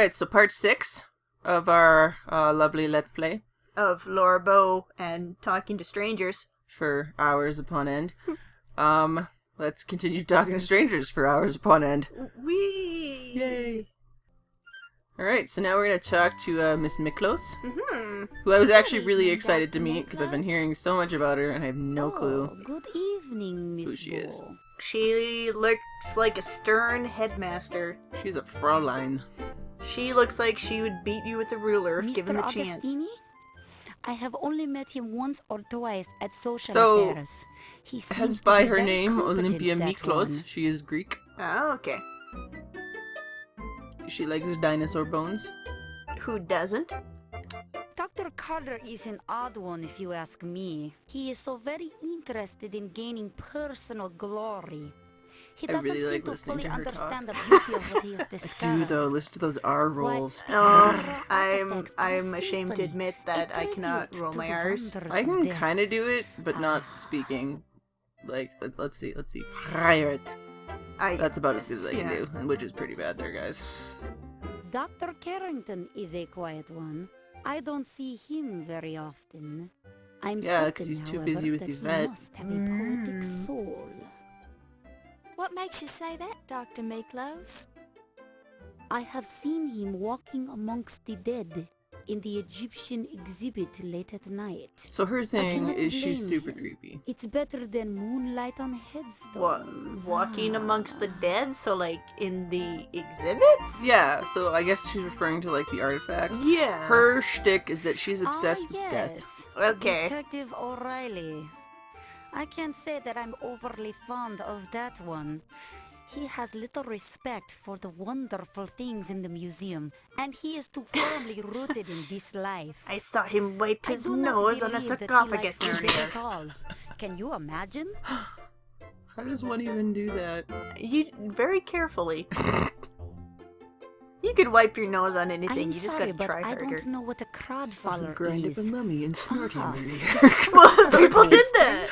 Alright, so part 6 of our lovely Let's Play. Of Laura Bow and talking to strangers. For hours upon end. Let's continue talking to strangers for hours upon end. Whee! Yay! Alright, so now we're going to talk to Miss Miklos, who I was actually really excited to meet because I've been hearing so much about her and I have no clue Good evening, Miss who she is. She looks like a stern headmaster. She's a Fraulein. She looks like she would beat you with a ruler if Mr. given the Augustini? chance. I have only met him once or twice at social So, affairs. He seems As to by be her very name, competent, Olympia that Miklos, one. she is Greek. Oh, okay. She likes dinosaur bones. Who doesn't? Dr. Carter is an odd one, if you ask me. He is so very interested in gaining personal glory. He I doesn't really seem like to listening fully to her understand talk. the beauty of what he has I discovered. do though, listen to those R rolls. Oh, I'm ashamed to admit that I cannot roll my R's. I can kind of do it, but not speaking. Like, let's see. Pirate. That's about as good as I can do, which is pretty bad there, guys. Dr. Carrington is a quiet one. I don't see him very often. I'm Yeah, certain, 'cause he's too however, busy with that Yvette. he must have a poetic soul. What makes you say that, Dr. Miklos? I have seen him walking amongst the dead in the Egyptian exhibit late at night. So her thing cannot is she's blame super him. creepy. It's better than moonlight on What? headstones. Walking amongst the dead? So, like, in the exhibits? Yeah, so I guess she's referring to like the artifacts. Yeah. Her shtick is that she's obsessed with death. Okay. Detective O'Reilly. I can't say that I'm overly fond of that one. He has little respect for the wonderful things in the museum, and he is too firmly rooted in this life. I saw him wipe I his do not nose on a believe that he sarcophagus likes to death earlier. at all. Can you imagine? How does one even do that? You very carefully. You could wipe your nose on anything. I'm you just sorry, gotta but try I harder. don't know what a crowd faller Grind is. up a mummy and snort him earlier. Well, people did that.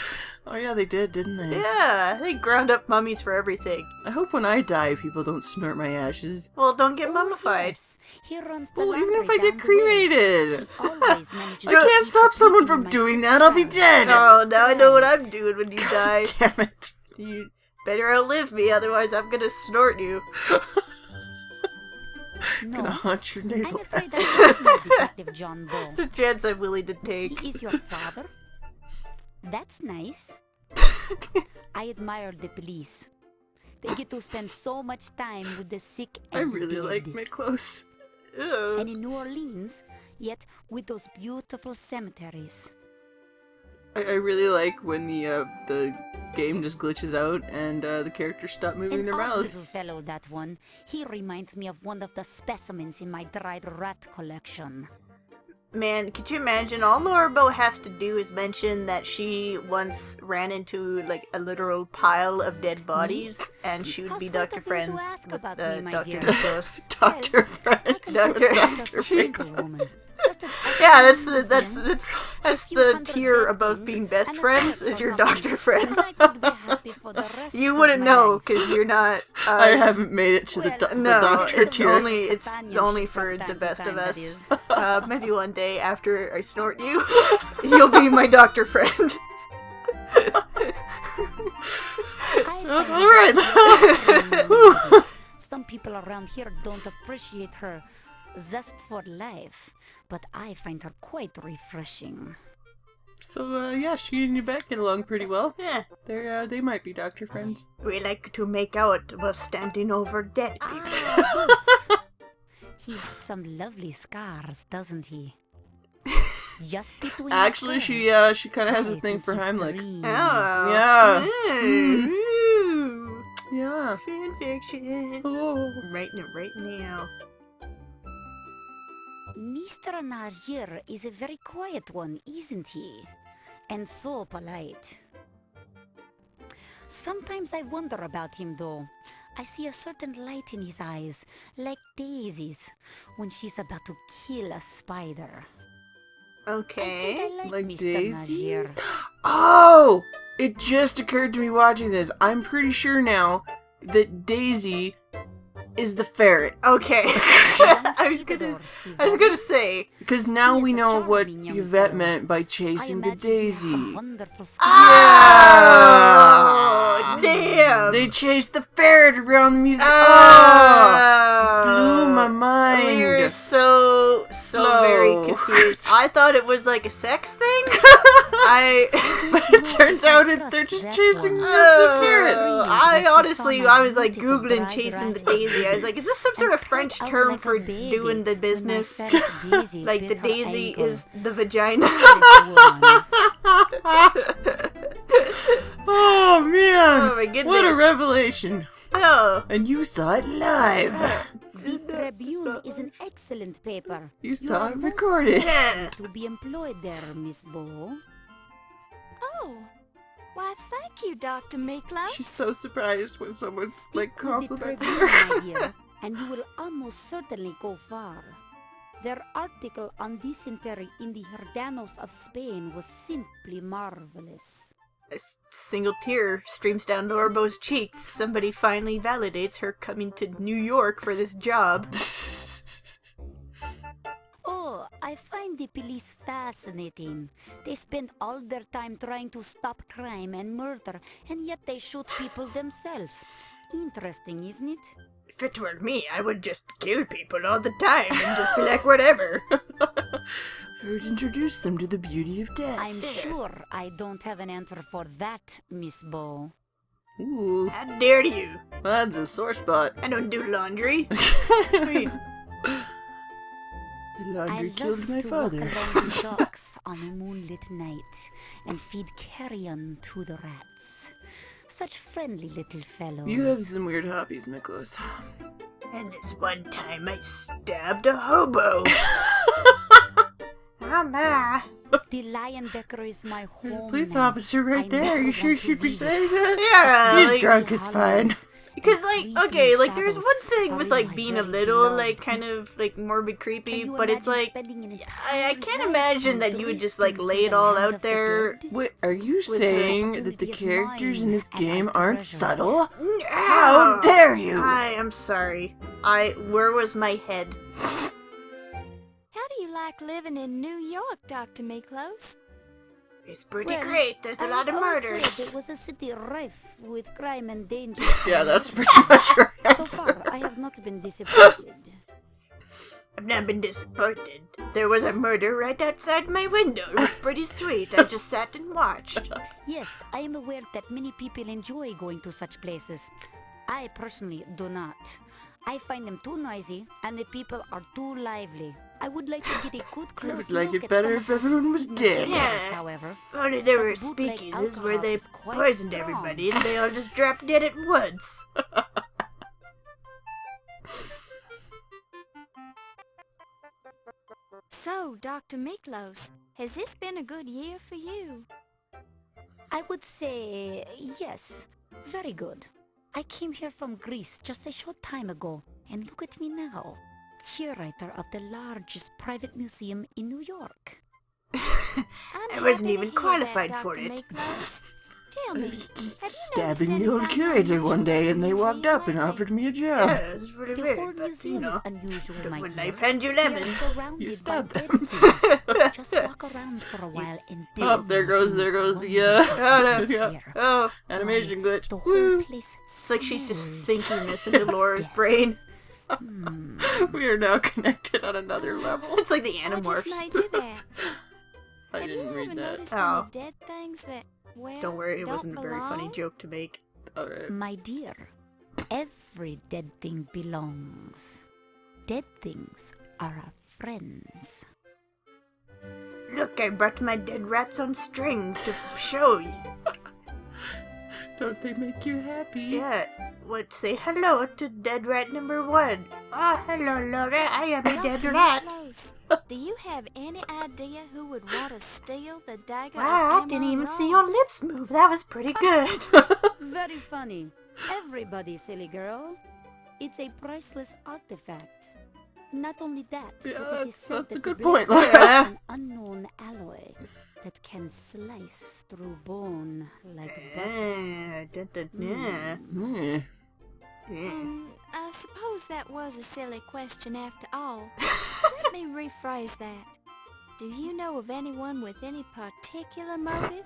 Oh yeah, they did, didn't they? Yeah, they ground up mummies for everything. I hope when I die, people don't snort my ashes. Well, don't get mummified. Yes, he runs the Well, even if laundry I get down the way. cremated, Always manages I to can't keep stop the someone people in from my doing that. I'll be style. dead. Oh, now I know what I'm doing when you die. Damn it! You better outlive me, otherwise I'm gonna snort you. No, Gonna haunt your I'm nasal afraid passage. that's not Detective John Doe. It's a chance I'm willing to take. He is your father? That's nice. I admire the police. They get to spend so much time with the sick I and really dead. like Miklos. And in New Orleans, yet with those beautiful cemeteries. I really like when the game just glitches out and the characters stop moving An their odd mouths. little fellow, that one. He reminds me of one of the specimens in my dried rat collection. Man, could you imagine? All Laura Bow has to do is mention that she once ran into, like, a literal pile of dead bodies, and she would How be sweet Dr. of you to Friends ask with about me, my Dr. dear. Miklos. Dr. Friends. Doctor- Dr. Simple woman. Just an Yeah, excellent that's museum. the tier above being best friends is your Dr. Friends. You wouldn't know because you're not. I haven't made it to the, Well, the No, doctor it's tier. only for the best of us. Maybe one day after I snort you, you'll be my Dr. Friend. Alright. Some people around here don't appreciate her zest for life, but I find her quite refreshing. So, yeah, she and Yvette get along pretty well. Yeah, They might be Doctor Friends. we like to make out while standing over dead people. He has some lovely scars, doesn't he? Just between Actually, scars. she kind of has a I thing think for he's Heimlich. green. Oh. Yeah. Ooh. Yeah. Fan fiction. Oh. Writing it right now. Mr. Najir is a very quiet one, isn't he? And so polite. Sometimes I wonder about him, though. I see a certain light in his eyes, like Daisy's, when she's about to kill a spider. Okay. I think I like Like Mr. Najir. daisies? Oh! It just occurred to me watching this. I'm pretty sure now that Daisy is the ferret. Okay. I was gonna say. Because now He we is a know what charming young Yvette fellow. meant by I chasing the imagine he has daisy. some wonderful skills. Oh, damn. They chased the ferret around the museum. Oh, blew my mind. We were so Slow. very confused. I thought it was like a sex thing. But it turns out they're just chasing the ferret. I honestly, I was like Googling chasing the daisy. I was like, is this some sort of French term for doing the business? Like the daisy is the vagina. Oh man! Oh my goodness. What a revelation! Oh. And you saw it live. The Tribune is an excellent paper. You saw are it most recorded. Yeah. to be employed there, Miss Bo. Oh, why, thank you, Dr. Miklos. She's so surprised when someone like Stick with the compliments Tribune, her. my dear, and you will almost certainly go far. Their article on dysentery in the Herdanos of Spain was simply marvelous. A single tear streams down Lorbo's cheeks. Somebody finally validates her coming to New York for this job. Oh, I find the police fascinating. They spend all their time trying to stop crime and murder, and yet they shoot people themselves. Interesting, isn't it? If it were me, I would just kill people all the time and just be like, whatever. I would introduce them to the beauty of death. I'm sure I don't have an answer for that, Miss Bo. Ooh, How dare you? that's a sore spot. I don't do laundry. Wait, The laundry I killed love my to father. walk along the docks on a moonlit night and feed carrion to the rats. Such friendly little fellows. You have some weird hobbies, Miklos. and this one time I stabbed a hobo. Mama. The Leyendecker is my There's a home. police now. officer right I there. never You sure want to should be leave it. saying that? Yeah, He's like, drunk, it's fine. Because, like, okay, like, there's one thing with, like, My being a very little, beloved. like, kind of, like, morbid creepy, Can you but it's imagine like, spending an I entire can't life imagine that you would just, like, drifting lay through it the all land out of the there. dead? Wait, are you the saying that the opportunity of characters in mine this and game I aren't treasure. subtle? Ow. How dare you! I am sorry. Where was my head? How do you like living in New York, Dr. Miklos? It's pretty Well, great. There's a lot of always murders. heard it was a city rife with crime and danger. Yeah, that's pretty much her So answer. far, I have not been disappointed. I've not been disappointed. There was a murder right outside my window. It was pretty sweet. I just sat and watched. Yes, I am aware that many people enjoy going to such places. I personally do not. I find them too noisy, and the people are too lively. I would like to get a good I close would like look it at better some if of everyone was the dead. Yeah. However, Only there But were bootleg speakeasies where alcohol they is quite poisoned strong. everybody and they all just dropped dead at once. So, Dr. Miklos, has this been a good year for you? I would say yes, very good. I came here from Greece just a short time ago, and look at me now, curator of the largest private museum in New York. I'm I wasn't happy to even hear qualified that, for Dr. it. Miklos. Tell I me, was just have you stabbing noticed the old anything curator one day, unusual and they in the walked museum up and lately? offered me a job. Yeah, it was pretty The weird, whole but you museum know, is unusual, my when dear. life hands you We are lemons. surrounded You by stabbed dead them. things. Just walk around for a while and Oh, there goes the Oh, no. yeah, Oh, animation glitch. The whole Woo. place it's like she's just smells thinking this into Laura's death. brain. We are now connected on another level. It's like the What Animorphs. just made you that? I Have didn't you read ever that. noticed Oh. any dead things that, well, Don't worry, it don't wasn't a very funny belong? joke to make. Alright. My dear, every dead thing belongs. Dead things are our friends. Look, I brought my dead rats on strings to show you. Don't they make you happy? Yeah, what, say hello to dead rat number 1. Oh, hello, Laura, I am a dead Dr. rat. Miklos, do you have any idea who would want to steal the Dagger of Wow, I Amon didn't even see roll? your lips move. That was pretty good. Very funny. Everybody, silly girl. It's a priceless artifact. Not only that, Yeah, but it is said that's a that good the point, blade Laura. is an unknown alloy that can slice through bone like butter. Dun, dun, dun. Hmm. Yeah. I suppose that was a silly question after all. Let me rephrase that. Do you know of anyone with any particular motive?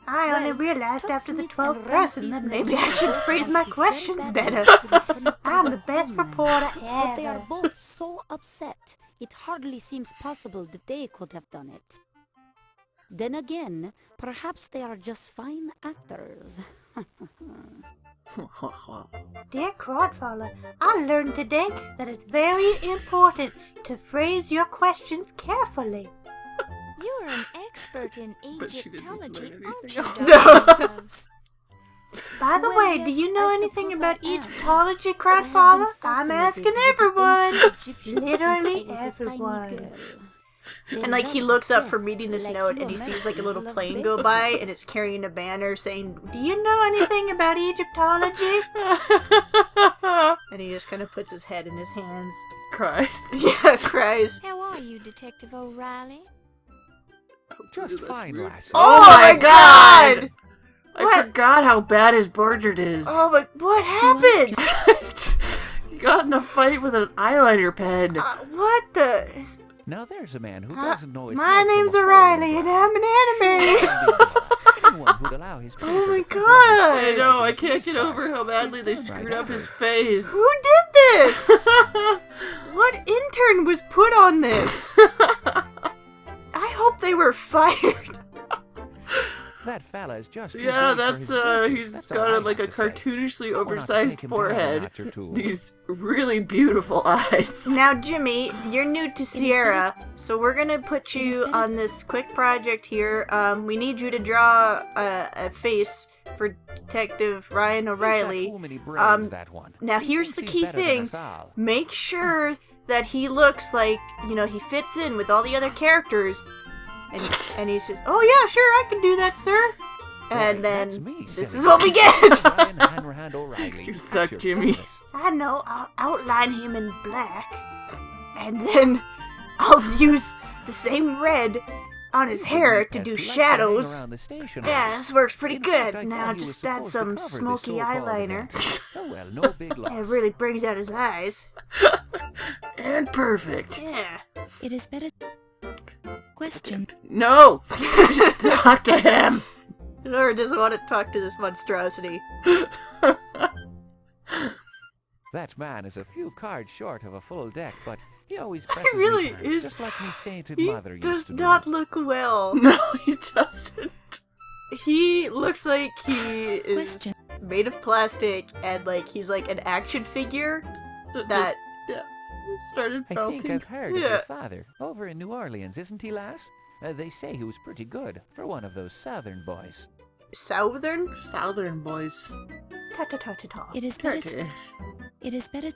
I only Well, realized after the Tuxmit 12th and person that Ramses maybe I mentioned should both phrase had my it very questions bad better. luck returning to I'm their the best homeland. reporter But they are ever. both so upset, it hardly seems possible that they could have done it. Then again, perhaps they are just fine actors. Dear Crawdfather, I learned today that it's very important to phrase your questions carefully. You are an expert in But she didn't learn Egyptology, anything aren't you, else. Dr. Miklos? By the Well, way, do yes, you know I anything suppose about I am. Egyptology, I have been Crawdfather? I'm fascinated asking with the everyone. ancient Egyptians Literally since I was a tiny everyone. girl. They And like he loved looks up death from reading this like note you and he sees like a Americans little love plane go baseball. by and it's carrying a banner saying, "Do you know anything about Egyptology?" And he just kind of puts his head in his hands. Christ. Yeah, cries. How are you, Detective O'Reilly? Just That's fine, weird. lassie. Oh my God! I What? forgot how bad his portrait is. Oh, but what happened? He got in a fight with an eyeliner pen. What the? Now there's a man who doesn't know his My head from name's a hole in O'Reilly the and ground. I'm an anime. Anyone who'd allow his Oh my paper to I God! know, I can't get over how badly they He's done screwed right up his ever. face. Who did this? What intern was put on this? I hope they were fired. That fella's just too Yeah, big for that's, his britches, he's that's got all a, I like a have to say. cartoonishly Someone ought to oversized take him down a forehead. notch or two. These really beautiful eyes. Now, Jimmy, you're new to Sierra, so we're gonna put you better- on this quick project here. We need you to draw a face for Detective Ryan He's got O'Reilly. too many brains, that one. Now, He here's the thinks key he's better than thing. us all. Make sure that he looks like, you know, he fits in with all the other characters. And he says, "Oh yeah, sure, I can do that, sir." And Right, then that's me, this silly is what we get. Ryan Hanrahan O'Reilly. You That's suck, your Jimmy. psalmist. I know, I'll outline him in black, and then I'll use the same red on his hair to do He likes to hang shadows. around the station Yeah, house. this works pretty In fact, I good. thought Now he was just add supposed to some cover this smoky so-called eyeliner. event. Oh well, no big loss. It really brings out his eyes. And perfect. Yeah. It is better. Question. No! Talk to him! Laura doesn't want to talk to this monstrosity. That man is a few cards short of a full deck, but he always presses me really cards, is- just like me sainted He mother does used to not do. look well. No, he doesn't. He looks like he is Question. made of plastic and like he's like an action figure that Started I melting. think I've heard of Yeah. your father over in New Orleans, isn't he, lass? They say he was pretty good for one of those southern boys. southern. Southern boys. Ta ta ta ta ta. It is better. Curtis. It is better.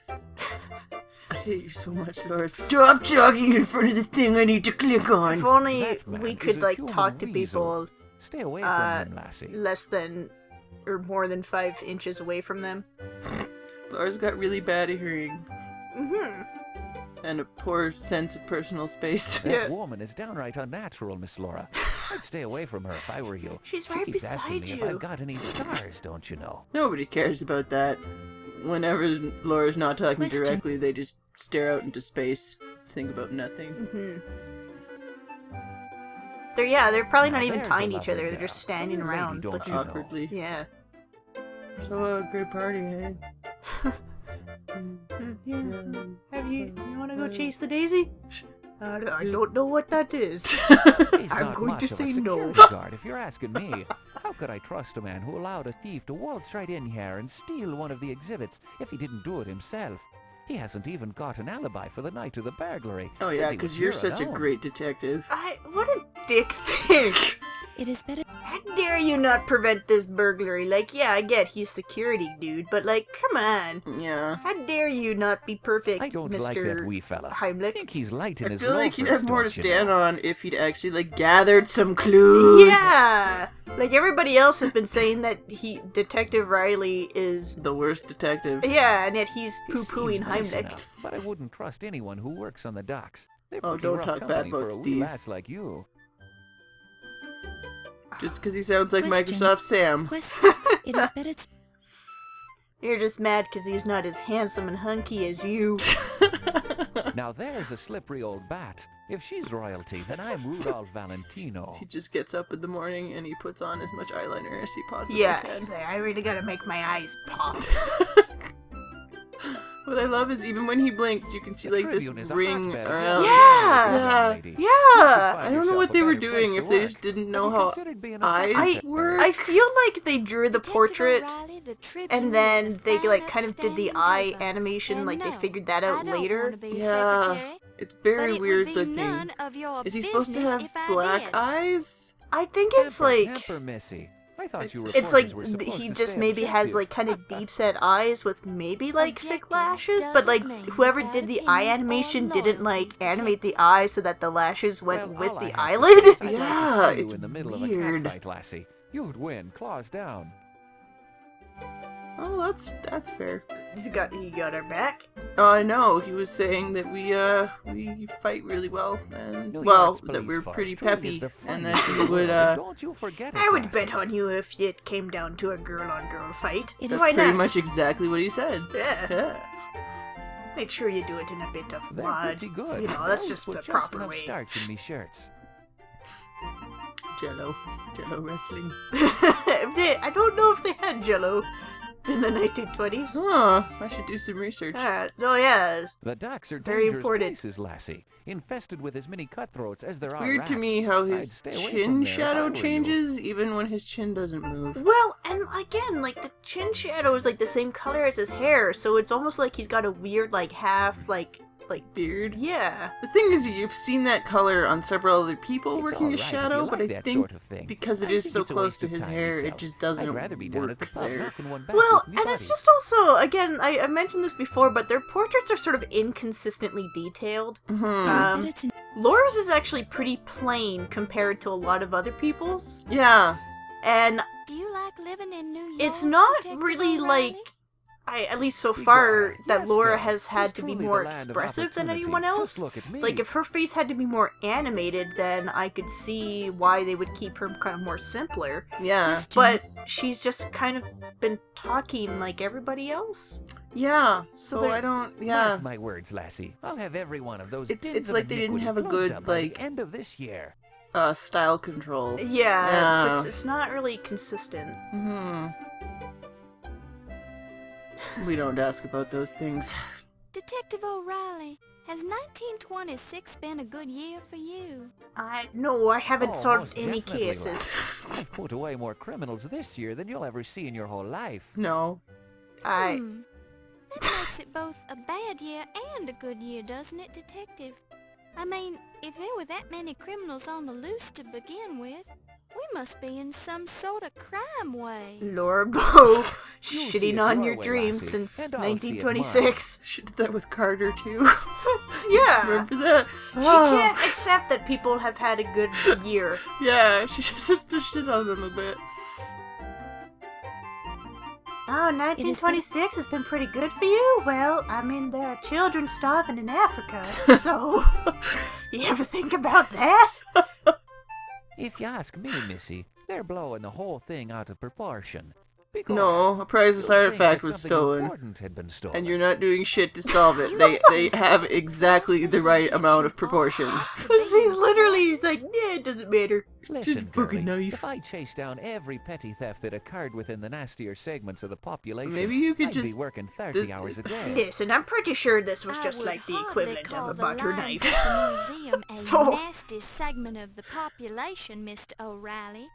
I hate you so much, Laura. Stop talking in front of the thing I need to click on. If only That man we is could a like human talk to weasel. people Stay away Uh, from him, lassie. less than or more than 5 inches away from them. Laura's got really bad hearing Mm-hmm. and a poor sense of personal space. That yeah. woman is downright unnatural, Miss Laura. I'd stay away from her if I were you. She's She right keeps asking beside me you. if I've got any scars, don't you know? Nobody cares about that. Whenever Laura's not talking Question. directly, they just stare out into space, think about nothing. Mm-hmm. They're probably Now not even there's a tying each lovely other. They're girl. just standing A lady, around don't looking. you know? Awkwardly. Yeah. So, great party, eh? Yeah. Have you want to go chase the daisy? I don't know what that is. He's I'm not going much to of a say no. security guard, if you're asking me. How could I trust a man who allowed a thief to waltz right in here and steal one of the exhibits if he didn't do it himself? He hasn't even got an alibi for the night of the burglary. Oh since yeah, he was because you're here such a alone. great detective. What a dick thing. It is better. How dare you not prevent this burglary? Like, yeah, I get he's security dude, but like, come on. Yeah. How dare you not be perfect, I don't Mr. like that wee fella. I Heimlich? think he's light in I his feel like he'd loafers, have more to don't you stand know? on if he'd actually, like, gathered some clues. Yeah! Like, everybody else has been saying that Detective Riley is... The worst detective. Yeah, and yet he's He poo-pooing seems nice Heimlich. enough, but I wouldn't trust anyone who works on the docks. They're Oh, pretty don't rough talk bad company about for a wee Steve. lass like you. Just because he sounds like Question. Microsoft Sam. Question. It is better. You're just mad because he's not as handsome and hunky as you. Now there's a slippery old bat. If she's royalty, then I'm Rudolph Valentino. He just gets up in the morning and he puts on as much eyeliner as he possibly Yeah, can. exactly. I really gotta make my eyes pop. What I love is even when he blinked, you can see The like this Tribune is a ring hotbed of around. Yeah. lady. Yeah! I don't know what they were doing, if they just didn't know how eyes work. I feel like they drew the Detective portrait O'Reilly, the Tribune and is then a they fine, like kind of did the upstanding eye paper. animation, And like they no, figured that I out don't later. wanna be Yeah. secretary, It's but very it weird would be looking. none of your Is he supposed to have business if I black did. eyes? I think it's like Temper, Missy. I thought you it's like reporters were supposed he to just stay maybe has objective. like kind of deep set eyes with maybe like thick Objective lashes, but like doesn't mean whoever bad did the eye opinions or animation didn't like loyalties, animate the eyes so that the lashes went Well, with all I the have to eyelid. say is I'd like to Yeah, see you it's in the middle weird. of a catfight, lassie. You'd win, claws down. Oh, that's fair. He got our back. I know. He was saying that we fight really well, and New well, York's that police we're force pretty truly peppy, is the and finest that in he the would world, Don't you forget it, I would lassie. bet on you if it came down to a girl-on-girl fight. It That's Why pretty not? much exactly what he said. Yeah. Yeah. Make sure you do it in a bit of They're mud. pretty good. You know, that's Those just put the just proper enough way. starch in me shirts. Jello wrestling. I don't know if they had Jello in the 1920s. Huh. I should do some research. Oh yes. The docks are Very dangerous important. places, lassie. Infested with as many cutthroats as there are Weird to rats. me how I'd his stay away from chin there if I shadow were you. changes even when his chin doesn't move. Well, and again, like the chin shadow is like the same color as his hair, so it's almost like he's got a weird like half like Beard. yeah. The thing is, you've seen that color on several other people It's working all as right if shadow, you but like I that think sort of thing. because it I is think so it's a close waste to of his time hair, yourself. it just doesn't I'd rather be down at the work pub there. knocking one back Well, with me and it's buddies. just also, again, I mentioned this before, but their portraits are sort of inconsistently detailed. Hmm. Laura's is actually pretty plain compared to a lot of other people's, Yeah. and Do you like living in New York? it's not Detective really O'Reilly? like, at least so Begone. far, that Yes, Laura girl. has had 'Tis to be truly more the land of expressive than opportunity. anyone else. Just look at me. Like, if her face had to be more animated, then I could see why they would keep her kind of more simpler. Yeah. But she's just kind of been talking like everybody else. Yeah. So So they're- I don't. Yeah. Mark my words, lassie. I'll have every one of those. It's dins of like they didn't iniquity have a closed good, up by the like- end of this year. Style control. Yeah, Yeah. it's not really consistent. Hmm. We don't ask about those things. Detective O'Reilly, has 1926 been a good year for you? I haven't Oh, solved most any definitely, cases. lass. I've put away more criminals this year than you'll ever see in your whole life. No. I That makes it both a bad year and a good year, doesn't it, Detective? I mean, if there were that many criminals on the loose to begin with, we must be in some sort of crime way. Lord Bo, You'll see shitting it on your your way, dreams lassie, since and I'll see it mine. 1926. She did that with Carter too. Yeah. Remember that? She Oh. can't accept that people have had a good year. Yeah, she just has to shit on them a bit. Oh, 1926 has been pretty good for you? Well, I mean, there are children starving in Africa, so you ever think about that? If you ask me, Missy, they're blowing the whole thing out of proportion. Because No, a priceless you'll think artifact that was something stolen, important had been stolen. and you're not doing shit to solve it. They have exactly the right amount of proportion. He's like, yeah, it doesn't matter. Listen, Just fucking girlie, knife. if I chased down every petty theft that occurred within the nastier segments of the population, Maybe you could I'd just- be working 30 the- hours a day. Listen, I'm pretty sure this was I just would like the hardly equivalent call of a the butter Lions knife. at the museum a So- nasty segment of the population, Mr. O'Reilly.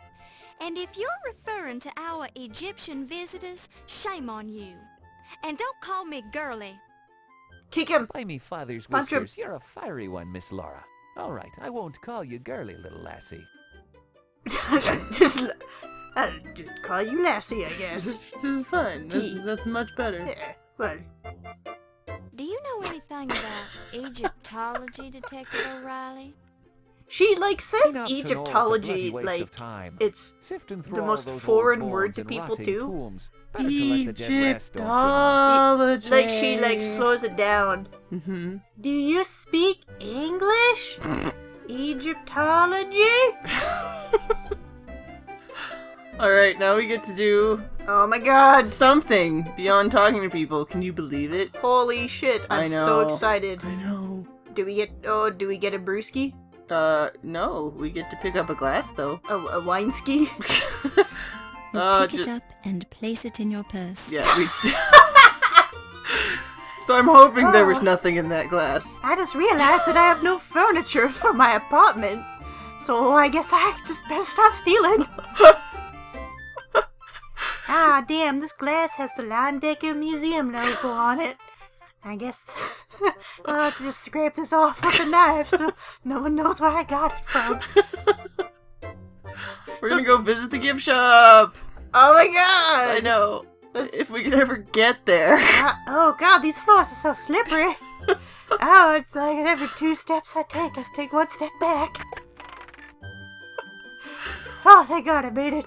And if you're referring to our Egyptian visitors, shame on you. And don't call me girly. Kick him. By me father's Punch him. whiskers, you're a fiery one, Miss Laura. All right, I won't call you girly, little lassie. I'll just call you Lassie, I guess. This is fine. That's much better. Yeah, well, Do you know anything about Egyptology, Detective O'Reilly? she, like, says Enough to know it's a bloody Egyptology, waste like, of time. it's Sifting through the all most those old foreign word bones to and people, rotting too. tombs. Better to let the dead rest, don't you know? Egyptology. like, she, like, slows it down. Mm-hmm. Do you speak English? Egyptology? Alright, now we get to do Oh my god. something beyond talking to people. Can you believe it? Holy shit. I'm I know. so excited. I know. Do we get a brewski? No. We get to pick up a glass, though. A wine ski? You pick it up and place it in your purse. Yeah, we... So I'm hoping there was nothing in that glass. I just realized that I have no furniture for my apartment. So I guess I just better start stealing. Ah, damn, this glass has the Dagger Museum logo on it. I guess I'll have to just scrape this off with a knife so no one knows where I got it from. We're gonna go visit the gift shop! Oh my god! I know. If we could ever get there. Oh god, these floors are so slippery. Oh, it's like every 2 steps I take 1 step back. Oh, thank god I made it.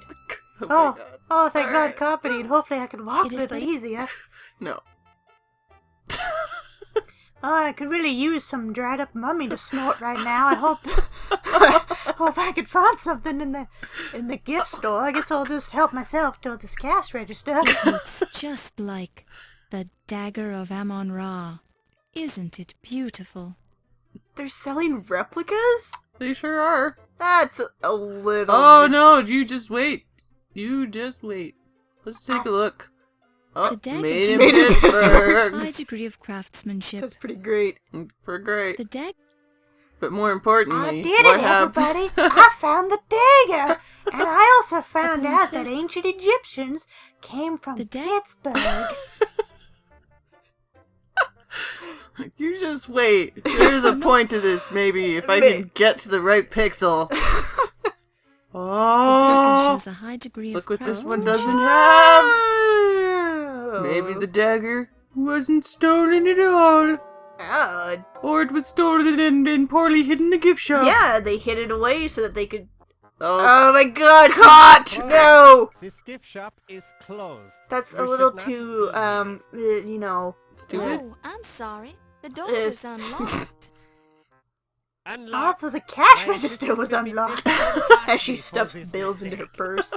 Oh, my God. Oh, thank God, Alright. company, and hopefully I can walk It a is little better- easier. No. Oh, I could really use some dried up mummy to snort right now. I hope I could find something in the gift store. I guess I'll just help myself to this cash register. It looks just like the Dagger of Amon Ra. Isn't it beautiful? They're selling replicas? They sure are. That's a little... Oh no, you just wait. You just wait. Let's take a look. Oh, The dagger made in Made in shows Pittsburgh. a high degree of craftsmanship. That's pretty great. We're great. The dagger But more I importantly, did what it, happened? everybody! I found the dagger! And I also found out that ancient Egyptians came from The dag- Pittsburgh. You just wait. There's a point to this, maybe, if I can get to the right pixel. Oh, shows a high degree look of what this one craftsmanship. doesn't have. Maybe the dagger wasn't stolen at all. Oh, Or it was stolen and poorly hidden in the gift shop. yeah, they hid it away so that they could... Oh, Oh my god, caught! No! This gift shop is closed. That's a You little should not too, you know... stupid. Oh, I'm sorry. The door was unlocked. Unlock. Also, the cash And register this was will be unlocked. disqualified As she for stuffs the this bills into her mistake. purse.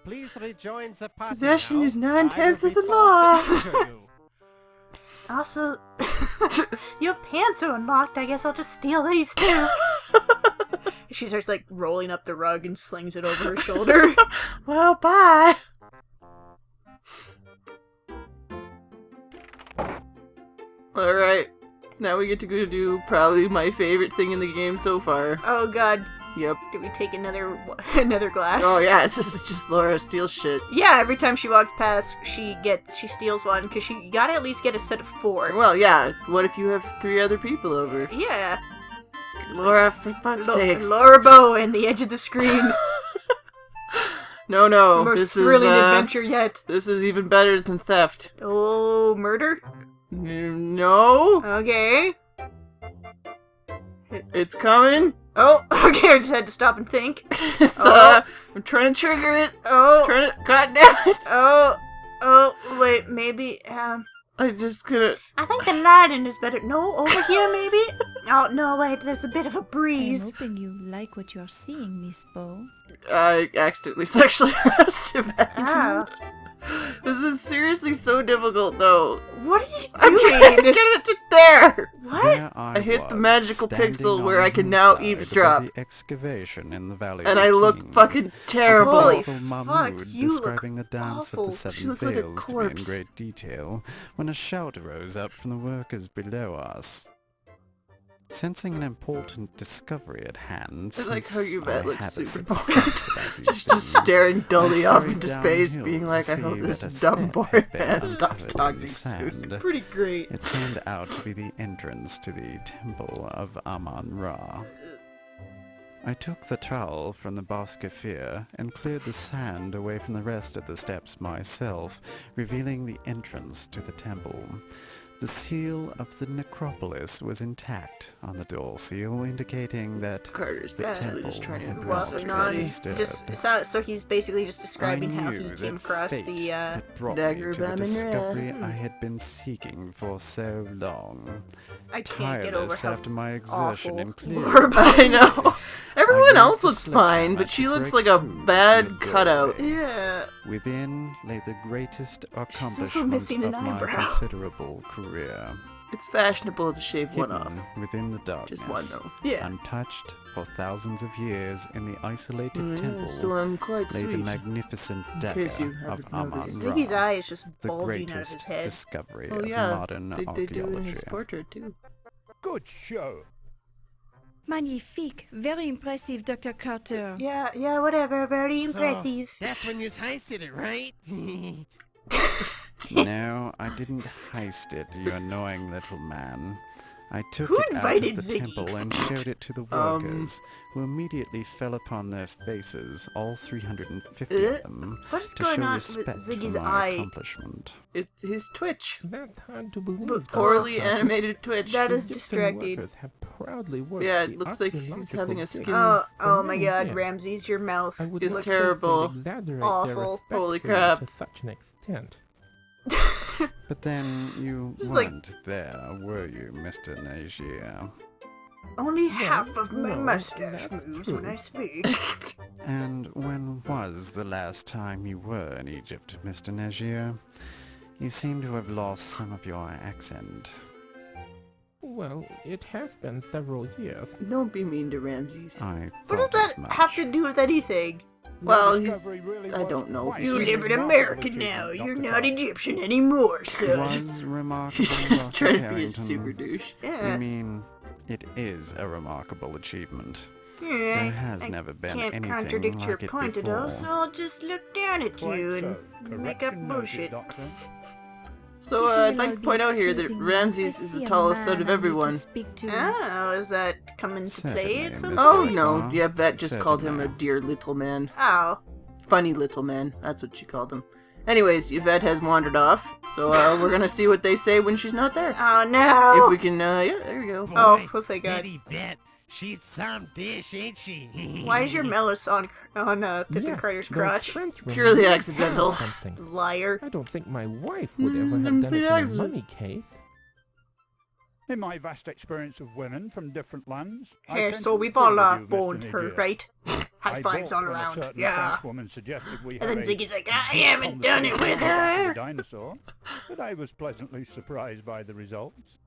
Please rejoin the party Possession now. is 9/10 I will of the report law. to you. Also, your pants are unlocked. I guess I'll just steal these too. She starts, like, rolling up the rug and slings it over her shoulder. Well, bye. Alright. Now we get to go do probably my favorite thing in the game so far. Oh god, Yep. do we take another glass? Oh yeah, this is just Laura steals shit. Yeah, every time she walks past, she steals one, because you gotta at least get a set of 4. Well, yeah, what if you have 3 other people over? Yeah. Laura, for fuck's sakes. Laura Bow and the edge of the screen. No, Most this thrilling is, adventure yet. This is even better than theft. Oh, murder? No, Okay. it's coming. Oh, okay, I just had to stop and think. It's, Oh. I'm trying to trigger it. Oh, Turn it, god damn it. oh, wait, maybe, I just couldn't. I think the lighting is better. No, over here, maybe? Oh, no, wait, there's a bit of a I'm breeze. hoping you like what you're seeing, Miss Bow. I accidentally sexually harassed him. Ah. This is seriously so difficult, though. What are you I'm trying to doing? get it to there. What? There I hit the was, magical standing pixel on where I the can now hillside eavesdrop. above the excavation in the Valley And of I the look Kings, fucking terrible. Holy Powerful fuck, Mahmood you look describing the dance awful. of the She seven looks like a veils to me in corpse. great detail when a shout rose up from the workers below us. Sensing an important discovery at hand, I like how since Yvette I looks had a super sixth bored. sense about these She's just things, staring dully I off hurried into space, downhill being to like, I see hope this that a dumb step boy had been man stops uncovered in talking the soon. sand. Pretty great. It turned out to be the entrance to the Temple of Amon Ra. I took the trowel from the Boskafir and cleared the sand away from the rest of the steps myself, revealing the entrance to the temple. The seal of the necropolis was intact on the door seal, indicating that Carter's the basically temple just trying to had impress not everybody. been disturbed. So he's basically just describing I how knew he that came across fate the, had brought Dagger me to of the Amon Ra. discovery I had been seeking for so long. I can't get over tireless how after my exertion awful in clearing Laura the I know. places. Everyone used else the looks fine, sledgehammer but she to looks break like a through bad the cutout. doorway. Yeah. Within lay the greatest accomplishment also missing of an my eyebrow. considerable career. It's fashionable to shave one Hidden off. within the darkness, Just one, though. Yeah. untouched for thousands of years in the isolated Oh, yeah, temple, so I'm quite lay the sweet. magnificent In Dagger case you of haven't Amon noticed. Ziggy's Ra, eye is just the bulging out of his greatest head. discovery Oh of yeah, modern they do in archaeology. his portrait too. Good show. Magnifique. Very impressive, Dr. Carter. Yeah, whatever. Very impressive. That's when you heisted it, right? No, I didn't heist it, you annoying little man. I took Who it out invited of the Ziggy? temple and showed it to the workers, who immediately fell upon their faces, all 350 of them, What is to going show on with respect Ziggy's for my eye? accomplishment. It's his Twitch. That's hard to believe. But Poorly animated Twitch. That is Egyptian distracting. workers have proudly worked Yeah, it the looks like he's archaeological having a dig skin- Oh my from god, here. Ramses, your mouth I would is not terrible. think they'd exaggerate Awful. their respect Holy for you crap. To such an extent. But then you Just like- weren't there, were you, Mr. Nagier? Only half of my no, mustache that's moves when true. I speak. And when was the last time you were in Egypt, Mr. Nagier? You seem to have lost some of your accent. Well, it has been several years. Don't be mean to Ramses. I What does thought that as much. have to do with anything? Well, Your he's... discovery really I was don't know. quite You a live in remarkable America achievement, now. Dr. You're not Carter. Egyptian anymore, son. Was remarkable. He's just Dr. trying to be a Harrington. super douche. I Yeah. mean, it is a remarkable achievement. Yeah, There has I never been can't anything contradict like your it point at before. all, so I'll just look down at Quite you so. and make up Correction noted, bullshit. Doctor. So, I'd like to point out here that Ramses is the tallest out of everyone. Oh, is that come into play at some Certainly, Oh, Mr. point? no. Huh? Yeah, Vet just called him a Certainly. dear little man. Oh. Funny little man. That's what she called him. Anyways, Yvette has wandered off, so we're gonna see what they say when she's not there. Oh no! If we can, yeah, there we go. Oh, oh thank God. Betty Bet, she's some dish, ain't she? Why is your mellis on Pippin Yeah, Carter's those crotch? Frenchmen Purely must accidental. have something. Liar. I don't think my wife would ever have Mm, done it in a accident. money case. In my vast experience of women from different lands, I Here, tend so to we've agree all with you, Mr. boned her, Nagier. right? High I fives all balked when a around. certain Yeah. French woman suggested we And then have a Ziggy's like, I deep haven't done it with conversation about the her. dinosaur, but I was pleasantly surprised by the results.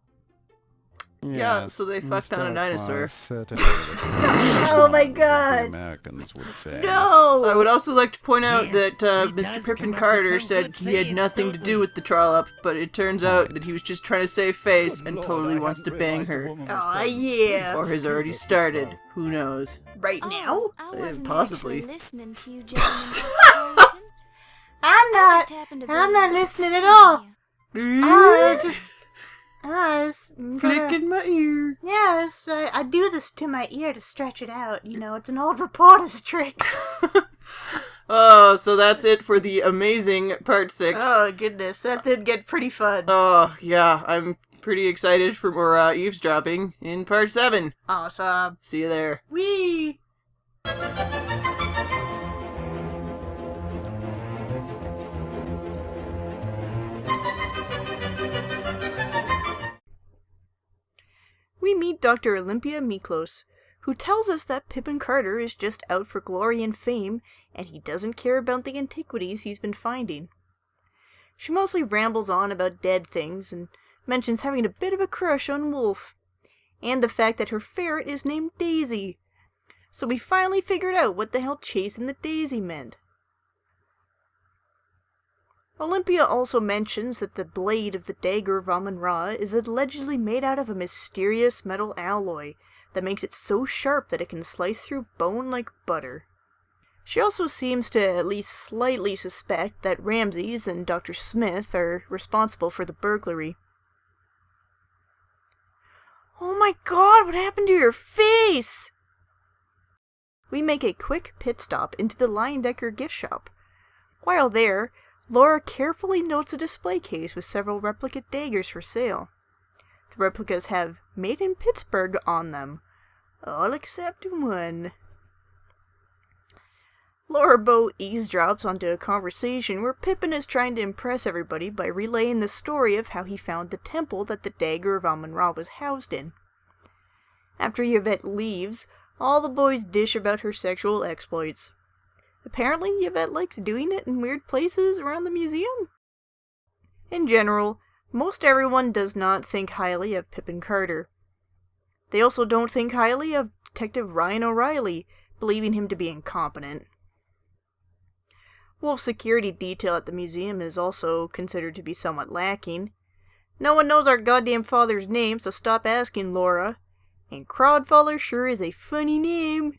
Yeah, Yes, so they the fucked on a start dinosaur. was certainly the Oh my as the God. Americans would say. No! I would also like to point out Yeah, that he Mr. does Pippin come up Carter with some said good he had sayings, nothing to don't do he? with the trollop, but it turns out that he was just trying to save face Good and Lord, totally I wants to hadn't bang realised the her. woman was Aw, pregnant. yeah. Or has already started. Who knows? Right Oh, now? I wasn't possibly. actually listening to you, gentlemen. Dr. Harrington. I'm I not. just happened to I'm be not listening at all. you. I just. I was Flicking my ear. Yes, I do this to my ear to stretch it out. You know, it's an old reporter's trick. Oh, so that's it for the amazing part 6. Oh, goodness. That did get pretty fun. Oh, yeah, I'm pretty excited for more eavesdropping in part 7. Awesome. See you there. Whee! We meet Dr. Olympia Miklos, who tells us that Pippin Carter is just out for glory and fame, and he doesn't care about the antiquities he's been finding. She mostly rambles on about dead things, and mentions having a bit of a crush on Wolf, and the fact that her ferret is named Daisy. So we finally figured out what the hell chasing the daisy meant. Olympia also mentions that the blade of the Dagger of Amon is allegedly made out of a mysterious metal alloy that makes it so sharp that it can slice through bone like butter. She also seems to at least slightly suspect that Ramses and Dr. Smith are responsible for the burglary. Oh my God, what happened to your face? We make a quick pit stop into the Leyendecker gift shop. While there, Laura carefully notes a display case with several replica daggers for sale. The replicas have "Made in Pittsburgh" on them, all except one. Laura Bow eavesdrops onto a conversation where Pippin is trying to impress everybody by relaying the story of how he found the temple that the Dagger of Amon was housed in. After Yvette leaves, all the boys dish about her sexual exploits. Apparently, Yvette likes doing it in weird places around the museum. In general, most everyone does not think highly of Pippin Carter. They also don't think highly of Detective Ryan O'Reilly, believing him to be incompetent. Wolf's security detail at the museum is also considered to be somewhat lacking. No one knows our goddamn father's name, so stop asking, Laura. And Crodfather sure is a funny name.